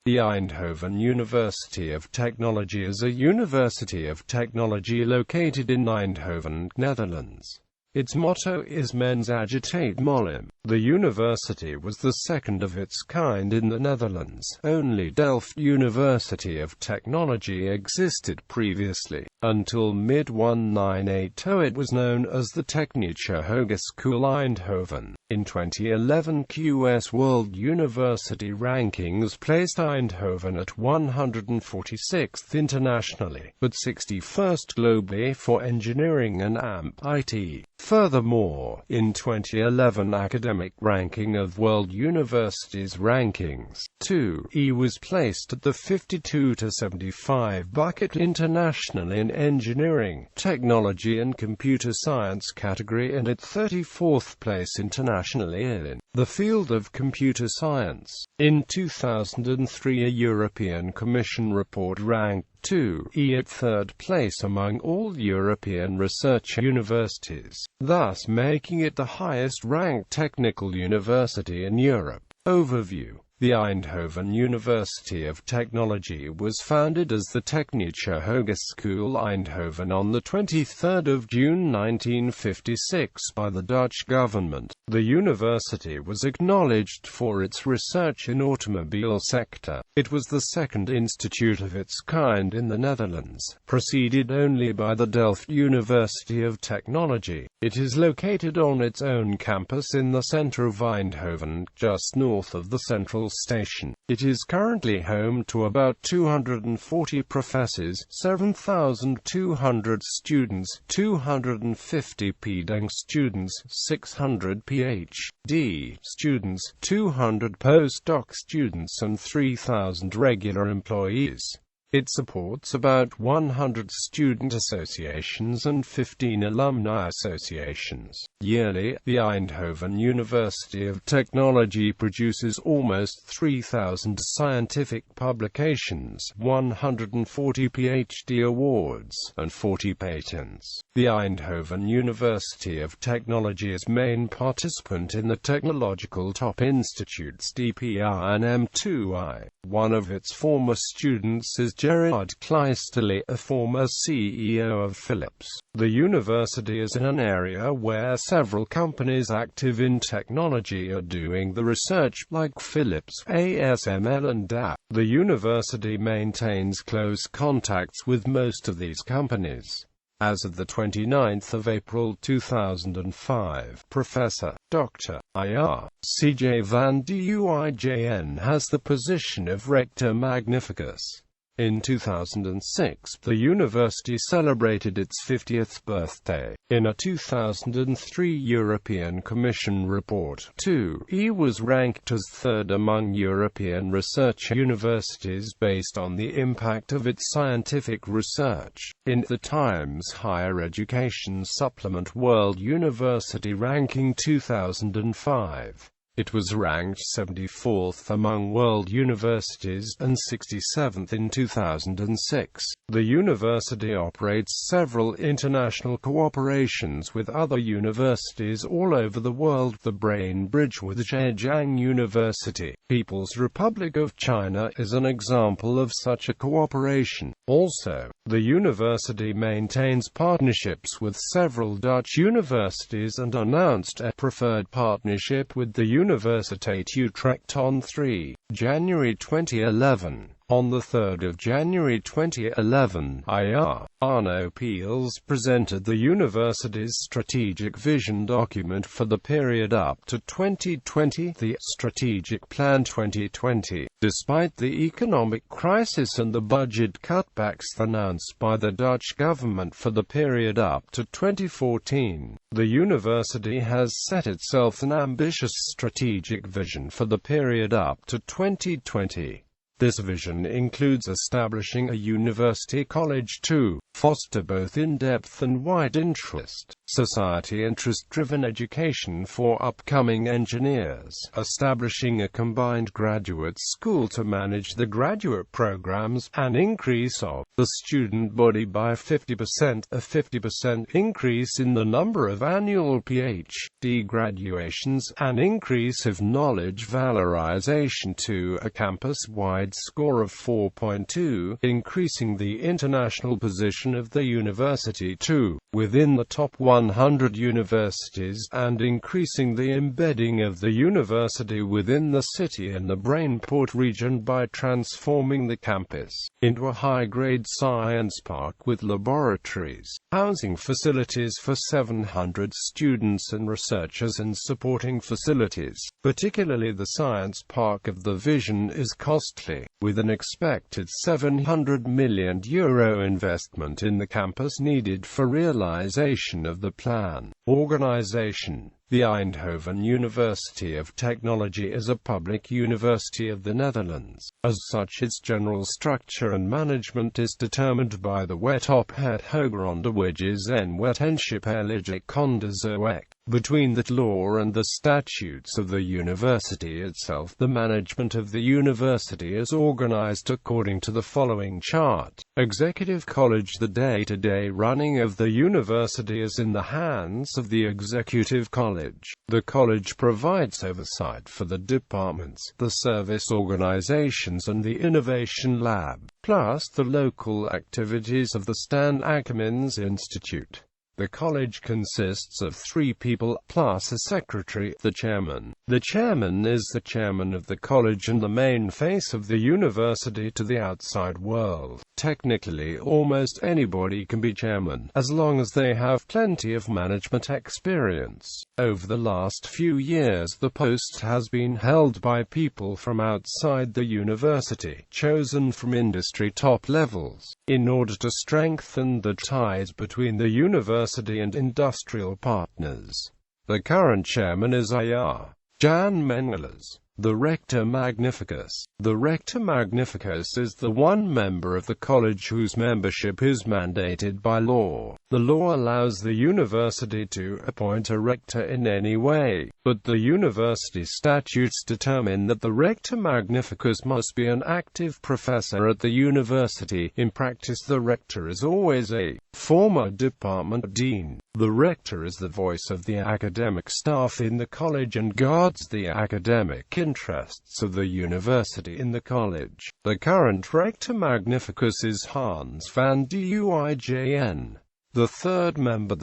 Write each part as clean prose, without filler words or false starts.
The Eindhoven University of Technology is a university of technology located in Eindhoven, Netherlands. Its motto is Mens agitate molem. The university was the second of its kind in the Netherlands. Only Delft University of Technology existed previously. Until mid-1980 it was known as the Technische Hogeschool Eindhoven. In 2011 QS World University Rankings placed Eindhoven at 146th internationally, but 61st globally for engineering and IT. Furthermore, in 2011 academic ranking of World Universities Rankings, 2E was placed at the 52 to 75 bucket internationally in engineering, technology and computer science category and at 34th place internationally in the field of computer science. In 2003 a European Commission report ranked 2E at third place among all European research universities, thus making it the highest-ranked technical university in Europe. Overview. The Eindhoven University of Technology was founded as the Technische Hogeschool Eindhoven on 23 June 1956 by the Dutch government. The university was acknowledged for its research in automobile sector. It was the second institute of its kind in the Netherlands, preceded only by the Delft University of Technology. It is located on its own campus in the center of Eindhoven, just north of the central station. It is currently home to about 240 professors, 7,200 students, 250 pedang students, 600 PhD students, 200 postdoc students and 3,000 regular employees. It supports about 100 student associations and 15 alumni associations. Yearly, the Eindhoven University of Technology produces almost 3,000 scientific publications, 140 PhD awards, and 40 patents. The Eindhoven University of Technology is main participant in the Technological Top Institutes DPI and M2I. One of its former students is Gerard Kleisterlee, a former CEO of Philips. The university is in an area where several companies active in technology are doing the research, like Philips, ASML and DAP. The university maintains close contacts with most of these companies. As of 29 April 2005, Professor Dr. Ir. C.J. van Duijn has the position of Rector Magnificus. In 2006, the university celebrated its 50th birthday. In a 2003 European Commission report, 2E was ranked as third among European research universities based on the impact of its scientific research. In the Times Higher Education Supplement World University Ranking 2005, it was ranked 74th among world universities and 67th in 2006. The university operates several international cooperations with other universities all over the world. The Brain Bridge with Zhejiang University, People's Republic of China, is an example of such a cooperation. Also, the university maintains partnerships with several Dutch universities and announced a preferred partnership with the Universiteit Utrecht on 3 January 2011. On 3 January 2011, Ir. Arno Peels presented the university's strategic vision document for the period up to 2020, the Strategic Plan 2020. Despite the economic crisis and the budget cutbacks announced by the Dutch government for the period up to 2014, the university has set itself an ambitious strategic vision for the period up to 2020. This vision includes establishing a university college to foster both in-depth and wide interest, society interest-driven education for upcoming engineers, establishing a combined graduate school to manage the graduate programs, an increase of the student body by 50%, a 50% increase in the number of annual PhD graduations, an increase of knowledge valorization to a campus-wide credit score of 4.2, increasing the international position of the university to within the top 100 universities, and increasing the embedding of the university within the city and the Brainport region by transforming the campus into a high-grade science park with laboratories, housing facilities for 700 students and researchers, and supporting facilities. Particularly the science park of the vision is costly, with an expected €700 million investment in the campus needed for realization of the plan. Organization. The Eindhoven University of Technology is a public university of the Netherlands. As such, its general structure and management is determined by the Wet op het Hogeronderwijs en Wetenschapelijke Onderzoek. Between the law and the statutes of the university itself, the management of the university is organized according to the following chart. Executive College. The day-to-day running of the university is in the hands of the Executive College. The college provides oversight for the departments, the service organizations and the innovation lab, plus the local activities of the Stan Akkermans Institute. The college consists of 3 people, plus a secretary, the chairman. The chairman is the chairman of the college and the main face of the university to the outside world. Technically, almost anybody can be chairman, as long as they have plenty of management experience. Over the last few years, the post has been held by people from outside the university, chosen from industry top levels, in order to strengthen the ties between the university and industrial partners. The current chairman is A.R. Jan Mengeles. The Rector Magnificus. The Rector Magnificus is the one member of the college whose membership is mandated by law. The law allows the university to appoint a rector in any way, but the university statutes determine that the Rector Magnificus must be an active professor at the university. In practice, the rector is always a former department dean. The rector is the voice of the academic staff in the college and guards the academic interests of the university in the college. The current Rector Magnificus is Hans van Duijgen. The third member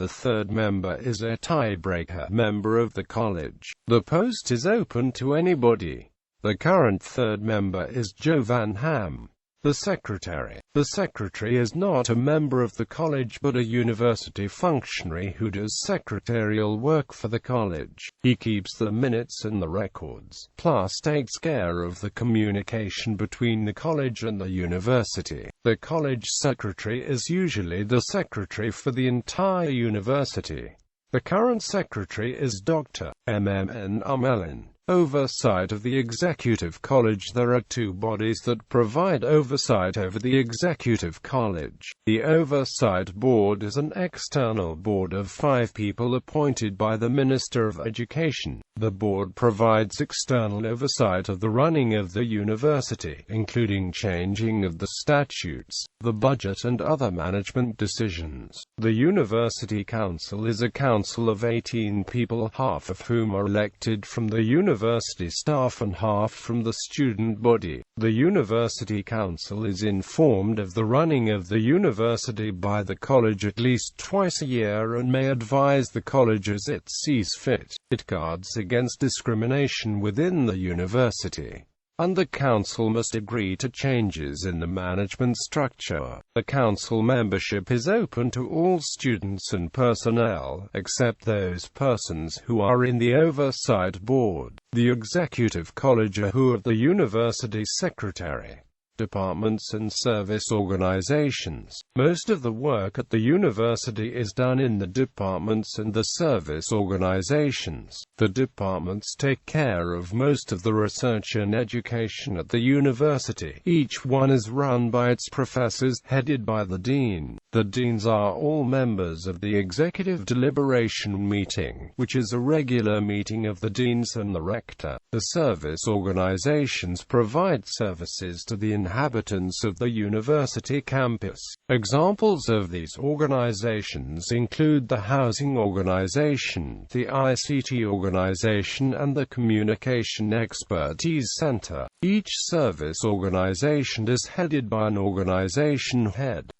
is a tiebreaker member of the college. The post is open to anybody. The current third member is Joe Van Ham. The secretary. The secretary is not a member of the college but a university functionary who does secretarial work for the college. He keeps the minutes and the records, plus takes care of the communication between the college and the university. The college secretary is usually the secretary for the entire university. The current secretary is Dr. MMN Amelin. Oversight of the Executive College. There are 2 bodies that provide oversight over the Executive College. The Oversight Board is an external board of 5 people appointed by the Minister of Education. The board provides external oversight of the running of the university, including changing of the statutes, the budget and other management decisions. The University Council is a council of 18 people, half of whom are elected from the university staff and half from the student body. The University Council is informed of the running of the university by the college at least twice a year and may advise the college as it sees fit. It guards against discrimination within the university, and the council must agree to changes in the management structure. The council membership is open to all students and personnel, except those persons who are in the Oversight Board. The Executive College who of the university secretary, departments and service organizations. Most of the work at the university is done in the departments and the service organizations. The departments take care of most of the research and education at the university. Each one is run by its professors, headed by the dean. The deans are all members of the Executive Deliberation Meeting, which is a regular meeting of the deans and the rector. The service organizations provide services to the inhabitants of the university campus. Examples of these organizations include the Housing Organization, the ICT Organization, and the Communication Expertise Center. Each service organization is headed by an organization head.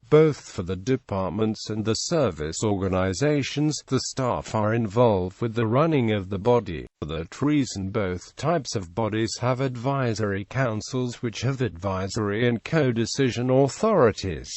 Both for the departments and the service organizations, the staff are involved with the running of the body. For that reason, both types of bodies have advisory councils which have advisory and co-decision authorities.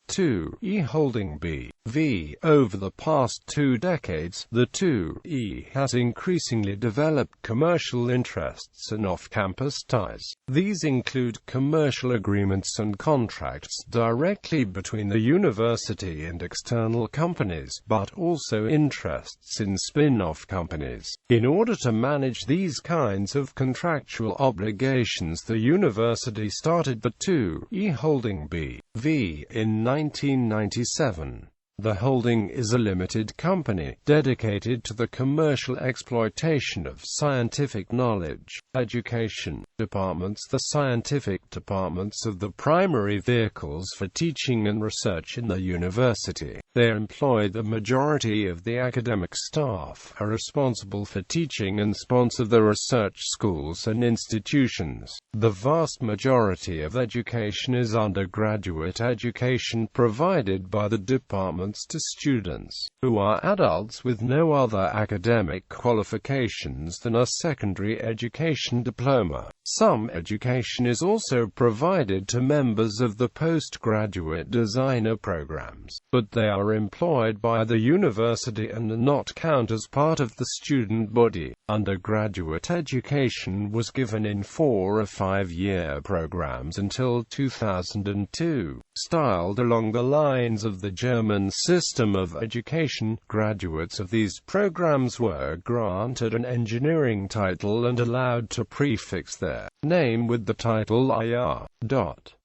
2E holding B.V. Over the past 2 decades, the 2E has increasingly developed commercial interests and off-campus ties. These include commercial agreements and contracts directly between the university and external companies, but also interests in spin-off companies. In order to manage these kinds of contractual obligations, the university started the 2E holding B.V. in 1997. The holding is a limited company, dedicated to the commercial exploitation of scientific knowledge. Education departments. The scientific departments of the primary vehicles for teaching and research in the university. They employ the majority of the academic staff, are responsible for teaching and sponsor the research schools and institutions. The vast majority of education is undergraduate education provided by the departments to students who are adults with no other academic qualifications than a secondary education diploma. Some education is also provided to members of the postgraduate designer programs, but they are employed by the university and not count as part of the student body. Undergraduate education was given in 4 or 5-year programs until 2002. Styled along the lines of the German system of education, graduates of these programs were granted an engineering title and allowed to prefix their name with the title IR.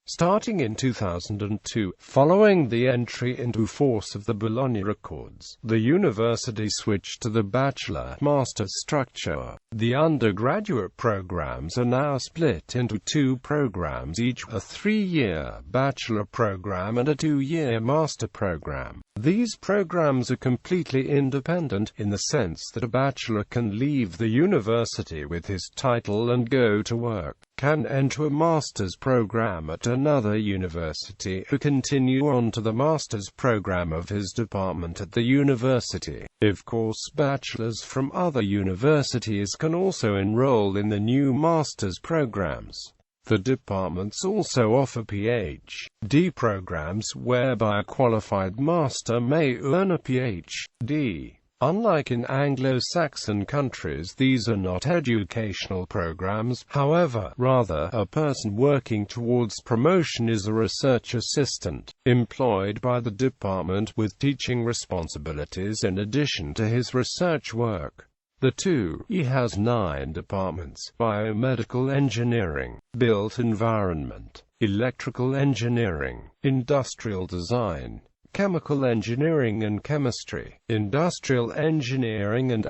Starting in 2002, following the entry into force of the Bologna Accords, the university switched to the bachelor-master structure. The undergraduate programs are now split into 2 programs each, a 3-year bachelor program and a 2-year master program. These programs are completely independent, in the sense that a bachelor can leave the university with his title and go to work, can enter a master's program at another university, or continue on to the master's program of his department at the university. Of course, bachelors from other universities can also enroll in the new master's programs. The departments also offer Ph.D. programs whereby a qualified master may earn a Ph.D. Unlike in Anglo-Saxon countries, these are not educational programs, however, rather, a person working towards promotion is a research assistant, employed by the department with teaching responsibilities in addition to his research work. The 2E has 9 departments: biomedical engineering, built environment, electrical engineering, industrial design, chemical engineering and chemistry, industrial engineering and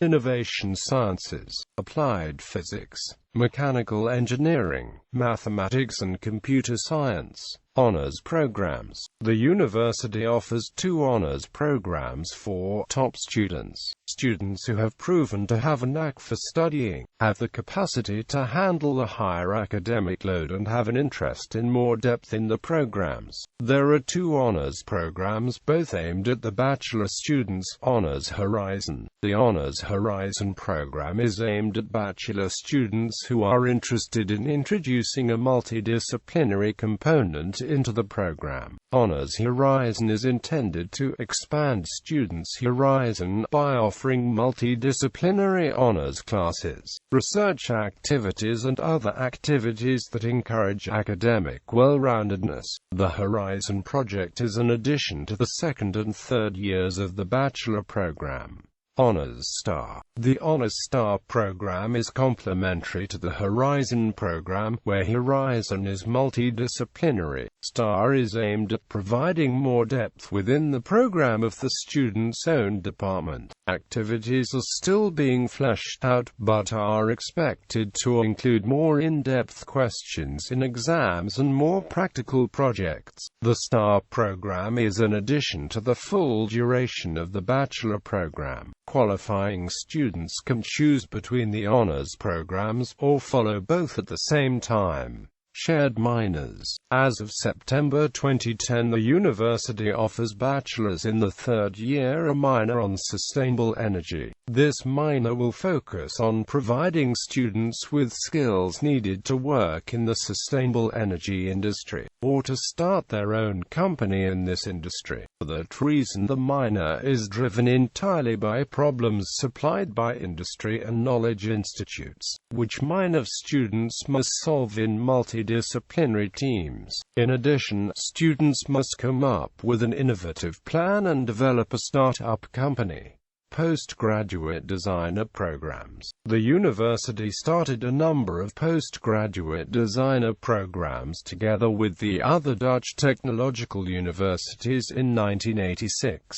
innovation sciences, applied physics, mechanical engineering, mathematics and computer science. Honors programs. The university offers 2 honors programs for top students. Students who have proven to have a knack for studying, have the capacity to handle the higher academic load and have an interest in more depth in the programs. There are 2 honors programs, both aimed at the bachelor students. Honors Horizon. The Honors Horizon program is aimed at bachelor students who are interested in introducing a multidisciplinary component into the program. Honors Horizon is intended to expand students' horizon by offering multidisciplinary honors classes, research activities and other activities that encourage academic well-roundedness. The Horizon project is an addition to the 2nd and 3rd years of the bachelor program. Honours Star. The Honours Star program is complementary to the Horizon program, where Horizon is multidisciplinary. Star is aimed at providing more depth within the program of the student's own department. Activities are still being fleshed out, but are expected to include more in-depth questions in exams and more practical projects. The STAR program is an addition to the full duration of the bachelor program. Qualifying students can choose between the honors programs, or follow both at the same time. Shared minors. As of September 2010, the university offers bachelors in the third year a minor on sustainable energy. This minor will focus on providing students with skills needed to work in the sustainable energy industry, or to start their own company in this industry. For that reason, the minor is driven entirely by problems supplied by industry and knowledge institutes, which minor students must solve in multidisciplinary teams. In addition, students must come up with an innovative plan and develop a start-up company. Postgraduate designer programs. The university started a number of postgraduate designer programs together with the other Dutch technological universities in 1986.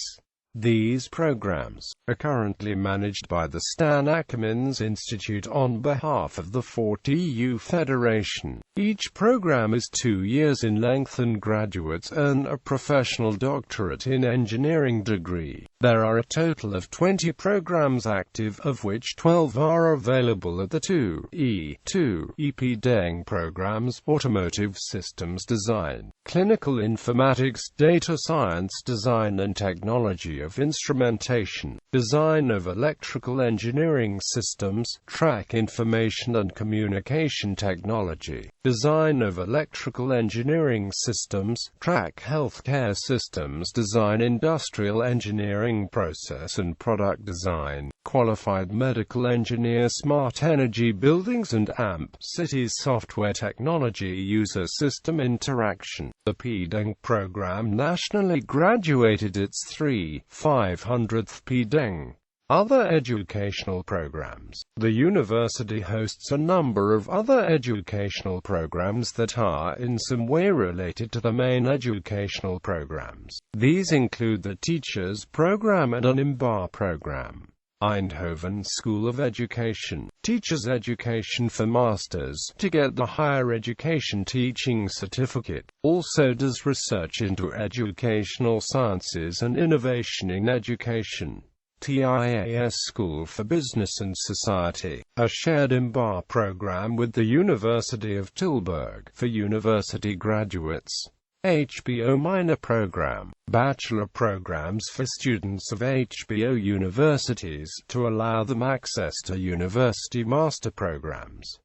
These programs are currently managed by the Stan Akkermans Institute on behalf of the 40U Federation. Each program is 2 years in length and graduates earn a professional doctorate in engineering degree. There are a total of 20 programs active, of which 12 are available at the 2 EP programs: Automotive Systems Design, Clinical Informatics, Data Science Design and Technology of Instrumentation, Design of Electrical Engineering Systems, Track Information and Communication Technology, Design of Electrical Engineering Systems, Track Healthcare Systems Design, Industrial Engineering, Process and Product Design, Qualified Medical Engineer, Smart Energy Buildings and AMP, Cities Software Technology, User System Interaction. The PDEng program nationally graduated its 3/500th PDEng. Other educational programs. The university hosts a number of other educational programs that are in some way related to the main educational programs. These include the Teachers Program and an IMBA program. Eindhoven School of Education, Teachers Education for Masters, to get the Higher Education Teaching Certificate. Also does research into educational sciences and innovation in education. TIAS School for Business and Society, a shared IMBA program with the University of Tilburg for university graduates. HBO Minor Program, bachelor programs for students of HBO universities to allow them access to university master programs.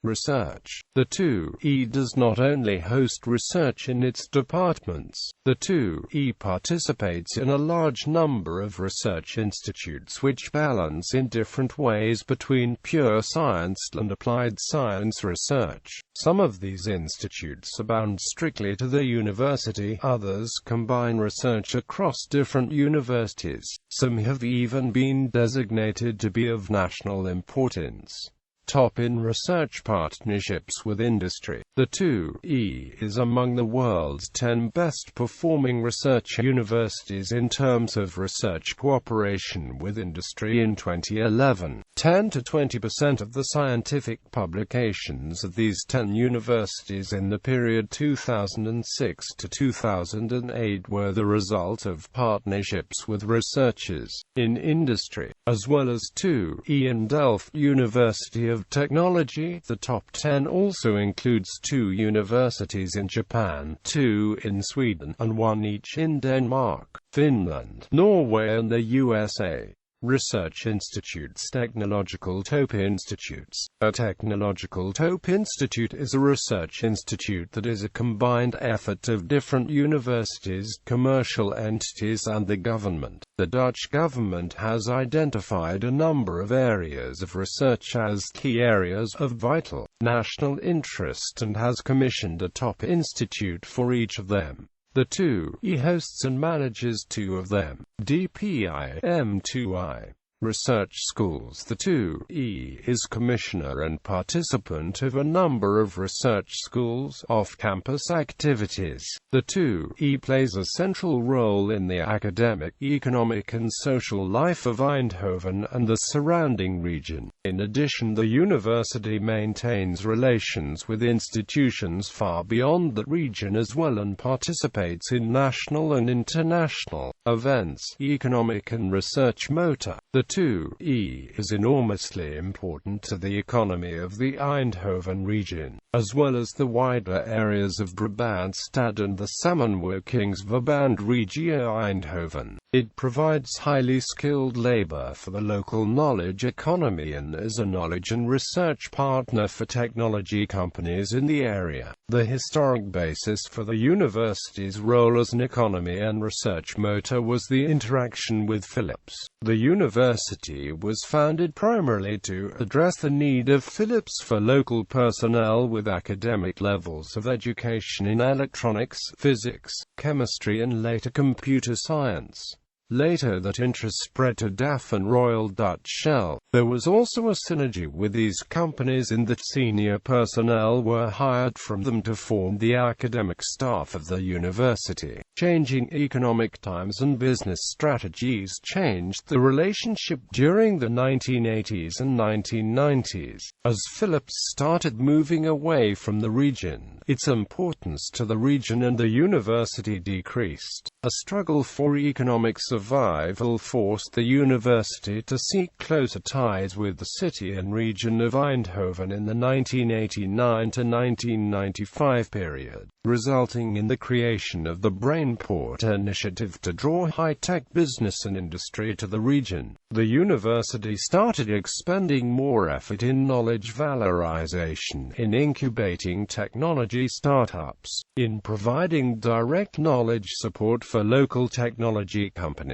Research. The 2E does not only host research in its departments. The 2E participates in a large number of research institutes which balance in different ways between pure science and applied science research. Some of these institutes are bound strictly to the university, others combine research across different universities. Some have even been designated to be of national importance. Top in research partnerships with industry. The 2E is among the world's 10 best-performing research universities in terms of research cooperation with industry in 2011. 10 to 20% of the scientific publications of these 10 universities in the period 2006 to 2008 were the result of partnerships with researchers in industry, as well as 2E and Delft University of Technology. The top 10 also includes 2 universities in Japan, 2 in Sweden, and 1 each in Denmark, Finland, Norway and the USA. Research institutes. Technological Top Institutes. A Technological Top Institute is a research institute that is a combined effort of different universities, commercial entities and the government. The Dutch government has identified a number of areas of research as key areas of vital national interest and has commissioned a top institute for each of them. The 2E hosts and manages 2 of them. DPI, M2I. Research schools. The 2E is commissioner and participant of a number of research schools' off-campus activities. The 2E plays a central role in the academic, economic and social life of Eindhoven and the surrounding region. In addition, the university maintains relations with institutions far beyond the region as well and participates in national and international events, economic and research motor. The 2E is enormously important to the economy of the Eindhoven region, as well as the wider areas of Brabantstad and the Samenwerkingsverband Regio Eindhoven. It provides highly skilled labor for the local knowledge economy and is a knowledge and research partner for technology companies in the area. The historic basis for the university's role as an economy and research motor was the interaction with Philips. The university was founded primarily to address the need of Philips for local personnel with academic levels of education in electronics, physics, chemistry and later computer science. Later that interest spread to DAF and Royal Dutch Shell. There was also a synergy with these companies in that senior personnel were hired from them to form the academic staff of the university. Changing economic times and business strategies changed the relationship during the 1980s and 1990s. As Philips started moving away from the region, its importance to the region and the university decreased. A struggle for economic survival forced the university to seek closer ties with the city and region of Eindhoven in the 1989 to 1995 period, resulting in the creation of the Brainport initiative to draw high-tech business and industry to the region. The university started expending more effort in knowledge valorization, in incubating technology startups, in providing direct knowledge support for local technology companies.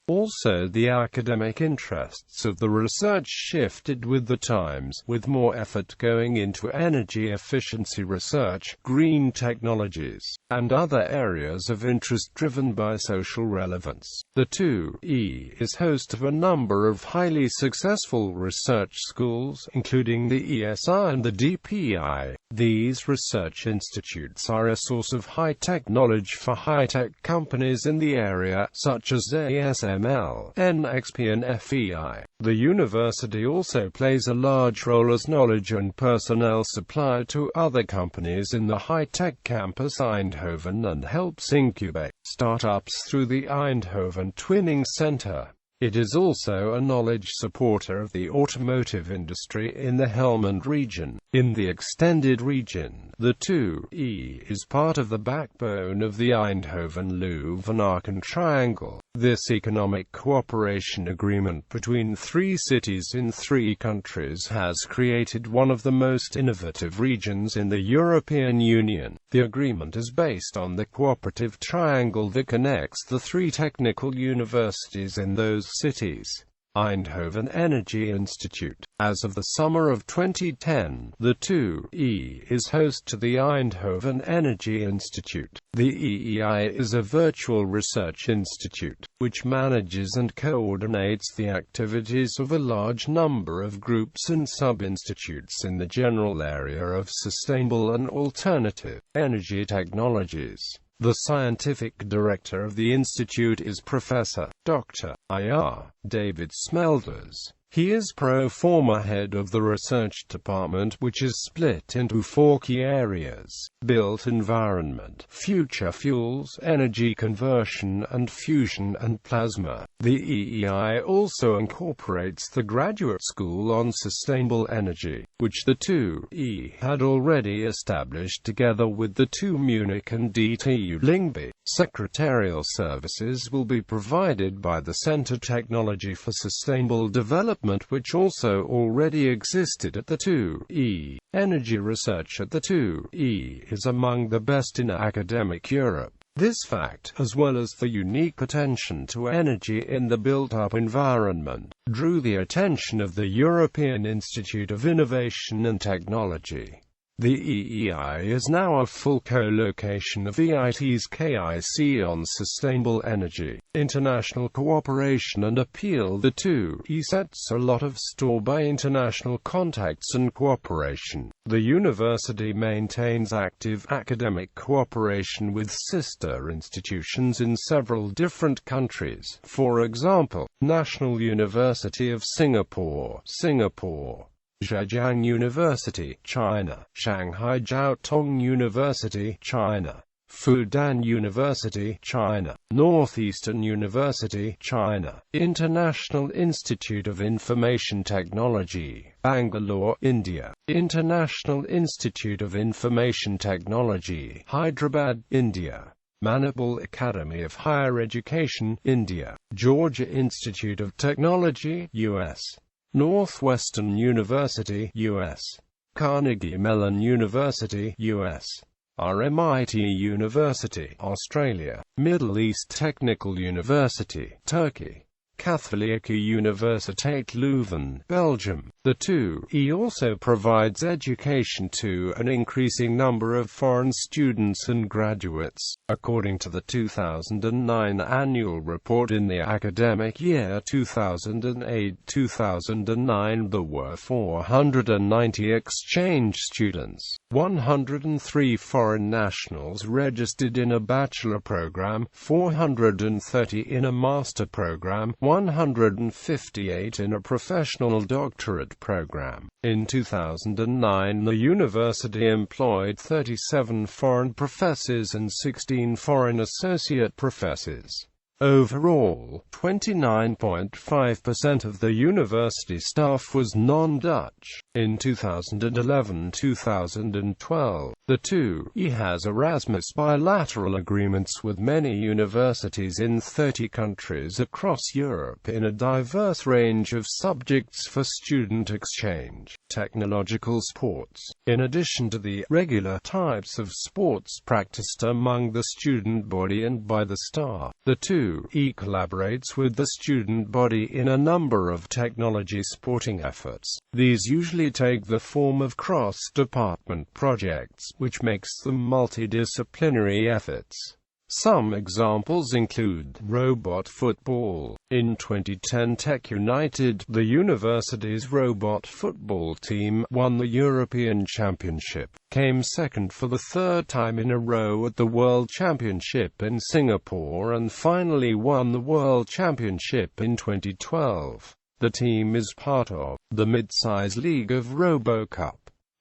Also, the academic interests of the research shifted with the times, with more effort going into energy efficiency research, green technologies, and other areas of interest driven by social relevance. The 2E is host of a number of highly successful research schools, including the ESI and the DPI. These research institutes are a source of high-tech knowledge for high-tech companies in the area, such as ASML, NXP and FEI. The university also plays a large role as knowledge and personnel supplier to other companies in the high-tech campus Eindhoven and helps incubate startups through the Eindhoven Twinning Center. It is also a knowledge supporter of the automotive industry in the Helmond region. In the extended region, the 2E is part of the backbone of the Eindhoven-Leuven-Aachen Triangle. This economic cooperation agreement between three cities in three countries has created one of the most innovative regions in the European Union. The agreement is based on the cooperative triangle that connects the three technical universities in those cities. Eindhoven Energy Institute. As of the summer of 2010, the 2E is host to the Eindhoven Energy Institute. The EEI is a virtual research institute, which manages and coordinates the activities of a large number of groups and sub-institutes in the general area of sustainable and alternative energy technologies. The scientific director of the institute is Professor Dr. I.R. David Smelders. He is pro forma head of the research department, which is split into four key areas: built environment, future fuels, energy conversion and fusion and plasma. The EEI also incorporates the Graduate School on Sustainable Energy, which the 2E had already established together with the two Munich and DTU Lyngby. Secretarial services will be provided by the Centre Technology for Sustainable Development, which also already existed at the 2E. Energy research at the 2E is among the best in academic Europe. This fact, as well as the unique attention to energy in the built-up environment, drew the attention of the European Institute of Innovation and Technology. The EEI is now a full co-location of EIT's KIC on sustainable energy, international cooperation and appeal. The 2E sets a lot of store by international contacts and cooperation. The university maintains active academic cooperation with sister institutions in several different countries. For example, National University of Singapore, Singapore. Zhejiang University, China. Shanghai Jiao Tong University, China. Fudan University, China. Northeastern University, China. International Institute of Information Technology, Bangalore, India. International Institute of Information Technology, Hyderabad, India. Manipal Academy of Higher Education, India. Georgia Institute of Technology, US. Northwestern University, US. Carnegie Mellon University, US. RMIT University, Australia. Middle East Technical University, Turkey. Katholieke Universiteit Leuven, Belgium. The 2E also provides education to an increasing number of foreign students and graduates. According to the 2009 annual report, in the academic year 2008-2009 there were 490 exchange students, 103 foreign nationals registered in a bachelor program, 430 in a master program, 158 in a professional doctorate program. In 2009, the university employed 37 foreign professors and 16 foreign associate professors. Overall, 29.5% of the university staff was non-Dutch. In 2011-2012, the 2E has Erasmus bilateral agreements with many universities in 30 countries across Europe in a diverse range of subjects for student exchange. Technological sports. In addition to the regular types of sports practiced among the student body and by the staff, the 2E collaborates with the student body in a number of technology sporting efforts. These usually take the form of cross-department projects, which makes them multidisciplinary efforts. Some examples include robot football. In 2010, Tech United, the university's robot football team, won the European Championship, came second for the third time in a row at the World Championship in Singapore, and finally won the World Championship in 2012. The team is part of the mid-size league of RoboCup.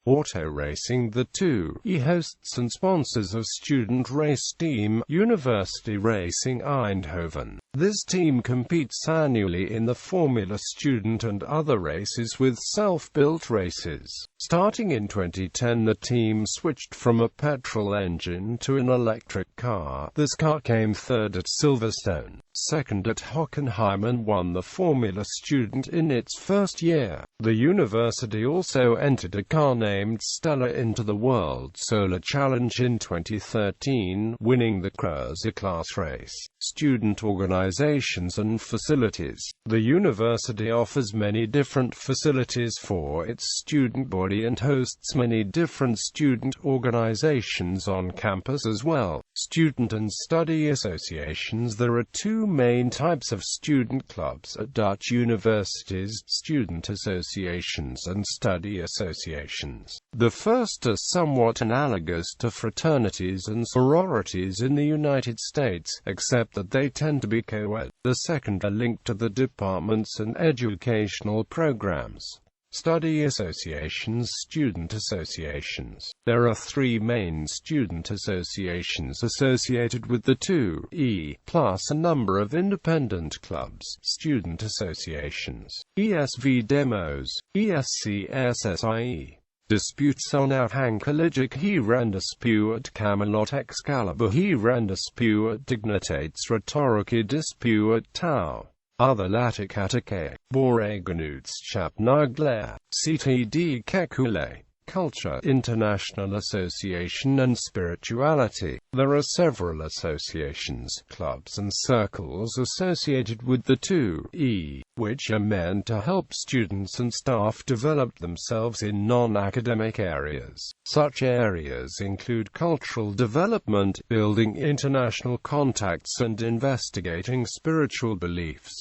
Auto racing. The 2E hosts and sponsors a student race team, University Racing Eindhoven. This team competes annually in the Formula Student and other races with self-built races. Starting in 2010, the team switched from a petrol engine to an electric car. This car came third at Silverstone, second at Hockenheim, and won the Formula Student in its first year. The university also entered a car named Stella into the World Solar Challenge in 2013, winning the Cruiser class race. Student organizations and facilities. The university offers many different facilities for its student body and hosts many different student organizations on campus as well. Student and study associations. There are two main types of student clubs at Dutch universities: student associations and study associations. The first are somewhat analogous to fraternities and sororities in the United States, except that they tend to be co-ed. The second are linked to the departments and educational programs. Study associations. Student associations. There are three main student associations associated with the 2E, plus a number of independent clubs. Student associations. ESV Demos, ESCSSIE. Disputes onafhankelijk hier en dispuut Camelot Excalibur hier en dispuut Dignitates Rhetoricae dispuut Tau. Other Laticatake, Boreganutschap Nagler, CTD Kekule. Culture, International Association and Spirituality. There are several associations, clubs and circles associated with the 2E, which are meant to help students and staff develop themselves in non-academic areas. Such areas include cultural development, building international contacts and investigating spiritual beliefs.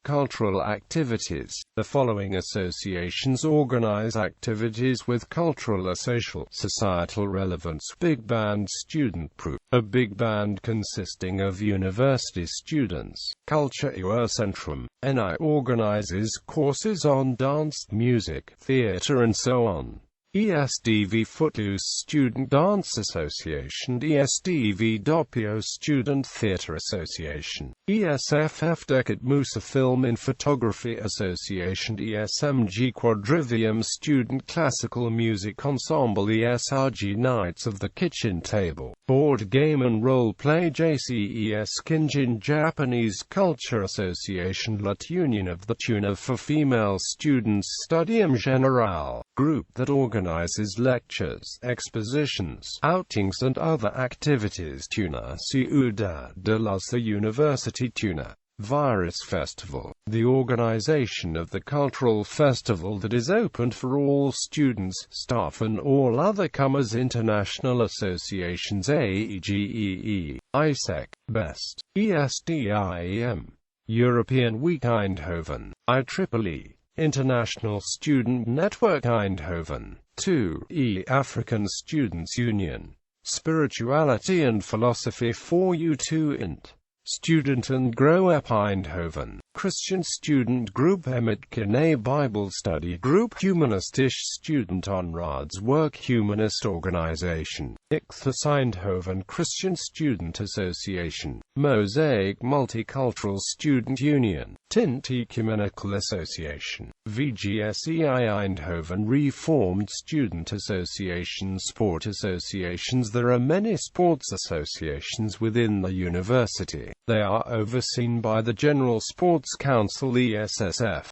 Cultural activities. The following associations organize activities with cultural or social, societal relevance. Big Band Student Group. A big band consisting of university students. Culture Centrum. NI organizes courses on dance, music, theater and so on. ESDV Footloose Student Dance Association. ESDV Doppio Student Theatre Association. ESFF Decade Musa Film and Photography Association. ESMG Quadrivium Student Classical Music Ensemble. ESRG Knights of the Kitchen Table. Board Game and Role Play. JCES Kinjin Japanese Culture Association. Lut Union of the Tuna for Female Students. Studium Generale. Group that organizes lectures, expositions, outings and other activities. Tuna Ciudad de las University Tuna. Virus Festival. The organization of the cultural festival that is open for all students, staff and all other comers. International associations. AEGEE, ISEC, BEST, ESDIEM. European Week Eindhoven, IEEE. International Student Network Eindhoven. 2E African Students Union. Spirituality and Philosophy 4U2 Student and Grow Up Eindhoven. Christian Student Group. Emet Bible Study Group. Humanistisch Student Onraad's Work. Humanist Organization. Ichthus Eindhoven Christian Student Association. Mosaic Multicultural Student Union. Tint Ecumenical Association. VGSEI Eindhoven Reformed Student Association. Sport associations. There are many sports associations within the university. They are overseen by the General Sports Council ESSF.